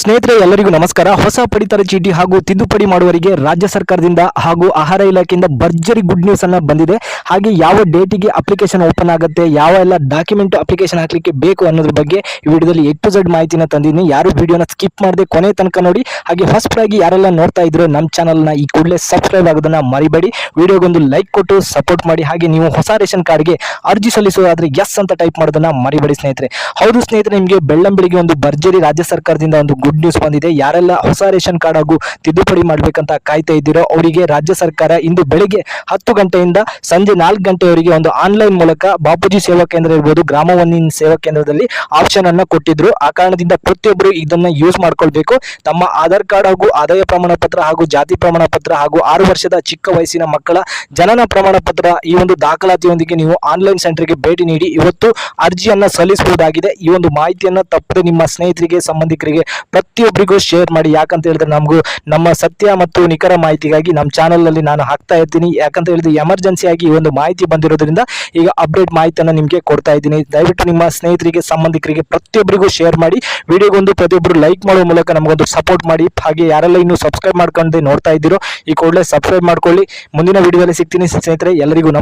ಸ್ನೇಹಿತರೆ ಎಲ್ಲರಿಗೂ ನಮಸ್ಕಾರ. ಹೊಸ ಪಡಿತರ ಚೀಟಿ ಹಾಗೂ ತಿದ್ದುಪಡಿ ಮಾಡುವವರಿಗೆ ರಾಜ್ಯ ಸರ್ಕಾರದಿಂದ ಹಾಗೂ ಆಹಾರ ಇಲಾಖೆಯಿಂದ ಭರ್ಜರಿ ಗುಡ್ ನ್ಯೂಸ್ ಅನ್ನ ಬಂದಿದೆ. ಹಾಗೆ ಯಾವ ಡೇಟಿಗೆ ಅಪ್ಲಿಕೇಶನ್ ಓಪನ್ ಆಗುತ್ತೆ, ಯಾವ ಎಲ್ಲ ಡಾಕ್ಯುಮೆಂಟ್ ಅಪ್ಲಿಕೇಶನ್ ಹಾಕ್ಲಿಕ್ಕೆ ಬೇಕು ಅನ್ನೋದ್ರ ಬಗ್ಗೆ ಈ ವಿಡಿಯೋದಲ್ಲಿ A to Z ಮಾಹಿತಿನ ತಂದಿದ್ದೀನಿ. ಯಾರು ವಿಡಿಯೋನ ಸ್ಕಿಪ್ ಮಾಡದೆ ಕೊನೆ ತನಕ ನೋಡಿ. ಹಾಗೆ ಫಸ್ಟ್ ಆಗಿ ಯಾರೆಲ್ಲ ನೋಡ್ತಾ ಇದ್ರು ನಮ್ಮ ಚಾನಲ್ನ ಈ ಕೂಡಲೇ ಸಬ್ಸ್ಕ್ರೈಬ್ ಆಗೋದನ್ನ ಮರಿಬೇಡಿ. ವಿಡಿಯೋಗೊಂದು ಲೈಕ್ ಕೊಟ್ಟು ಸಪೋರ್ಟ್ ಮಾಡಿ. ಹಾಗೆ ನೀವು ಹೊಸ ರೇಷನ್ ಕಾರ್ಡ್ಗೆ ಅರ್ಜಿ ಸಲ್ಲಿಸೋದಾದ್ರೆ ಎಸ್ ಅಂತ ಟೈಪ್ ಮಾಡೋದನ್ನ ಮರಿಬೇಡಿ ಸ್ನೇಹಿತರೆ. ಹೌದು ಸ್ನೇಹಿತರೆ, ನಿಮಗೆ ಬೆಳ್ಳಂಬೆಳಿಗ್ಗೆ ಒಂದು ಭರ್ಜರಿ ರಾಜ್ಯ ಸರ್ಕಾರದಿಂದ ಒಂದು ಗುಡ್ ನ್ಯೂಸ್ ಬಂದಿದೆ. ಯಾರೆಲ್ಲ ಹೊಸ ರೇಷನ್ ಕಾರ್ಡ್ ಹಾಗೂ ತಿದ್ದುಪಡಿ ಮಾಡಬೇಕಂತ ಕಾಯ್ತಾ ಇದ್ದೀರೋ ಅವರಿಗೆ ರಾಜ್ಯ ಸರ್ಕಾರ ಇಂದು ಬೆಳಿಗ್ಗೆ 10 ಗಂಟೆಯಿಂದ ಸಂಜೆ 4 ಗಂಟೆವರೆಗೆ ಒಂದು ಆನ್ಲೈನ್ ಮೂಲಕ ಬಾಪೂಜಿ ಸೇವಾ ಕೇಂದ್ರ ಇರ್ಬೋದು, ಗ್ರಾಮ ಒನ್ ಸೇವಾ ಕೇಂದ್ರದಲ್ಲಿ ಆಪ್ಷನ್ ಅನ್ನ ಕೊಟ್ಟಿದ್ರು. ಆ ಕಾರಣದಿಂದ ಪ್ರತಿಯೊಬ್ಬರು ಇದನ್ನ ಯೂಸ್ ಮಾಡ್ಕೊಳ್ಬೇಕು. ತಮ್ಮ ಆಧಾರ್ ಕಾರ್ಡ್ ಹಾಗೂ ಆದಾಯ ಪ್ರಮಾಣ ಪತ್ರ ಹಾಗೂ ಜಾತಿ ಪ್ರಮಾಣ ಪತ್ರ ಹಾಗೂ 6 ವರ್ಷದ ಚಿಕ್ಕ ವಯಸ್ಸಿನ ಮಕ್ಕಳ ಜನನ ಪ್ರಮಾಣ ಪತ್ರ ಈ ಒಂದು ದಾಖಲಾತಿಯೊಂದಿಗೆ ನೀವು ಆನ್ಲೈನ್ ಸೆಂಟರ್ಗೆ ಭೇಟಿ ನೀಡಿ ಇವತ್ತು ಅರ್ಜಿಯನ್ನ ಸಲ್ಲಿಸಬಹುದಾಗಿದೆ. ಈ ಒಂದು ಮಾಹಿತಿಯನ್ನ ತಪ್ಪದೆ ನಿಮ್ಮ ಸ್ನೇಹಿತರಿಗೆ, ಸಂಬಂಧಿಕರಿಗೆ ಪ್ರತಿಯೊಬ್ಬರಿಗೂ ಶೇರ್ ಮಾಡಿ. ಯಾಕಂತ ಹೇಳಿದ್ರೆ ನಮಗೂ ನಮ್ಮ ಸತ್ಯ ಮತ್ತು ನಿಖರ ಮಾಹಿತಿಗಾಗಿ ನಮ್ಮ ಚಾನಲ್ ನಲ್ಲಿ ನಾನು ಹಾಕ್ತಾ ಇರ್ತೀನಿ. ಯಾಕಂತ ಹೇಳಿದ್ರೆ ಎಮರ್ಜೆನ್ಸಿ ಆಗಿ ಈ ಒಂದು ಮಾಹಿತಿ ಬಂದಿರೋದ್ರಿಂದ ಈಗ ಅಪ್ಡೇಟ್ ಮಾಹಿತಿಯನ್ನ ನಿಮ್ಗೆ ಕೊಡ್ತಾ ಇದ್ದೀನಿ. ದಯವಿಟ್ಟು ನಿಮ್ಮ ಸ್ನೇಹಿತರಿಗೆ, ಸಂಬಂಧಿಕರಿಗೆ ಪ್ರತಿಯೊಬ್ಬರಿಗೂ ಶೇರ್ ಮಾಡಿ. ವಿಡಿಯೋಗೊಂದು ಪ್ರತಿಯೊಬ್ಬರು ಲೈಕ್ ಮಾಡುವ ಮೂಲಕ ನಮಗೊಂದು ಸಪೋರ್ಟ್ ಮಾಡಿ. ಹಾಗೆ ಯಾರೆಲ್ಲ ಇನ್ನೂ ಸಬ್ಸ್ಕ್ರೈಬ್ ಮಾಡ್ಕೊಂಡೆ ನೋಡ್ತಾ ಇದ್ದೀರೋ ಈ ಕೂಡಲೇ ಸಬ್ಸ್ಕ್ರೈಬ್ ಮಾಡ್ಕೊಳ್ಳಿ. ಮುಂದಿನ ವಿಡಿಯೋದಲ್ಲಿ ಸಿಗ್ತೀನಿ ಸ್ನೇಹಿತರೆ. ಎಲ್ಲರಿಗೂ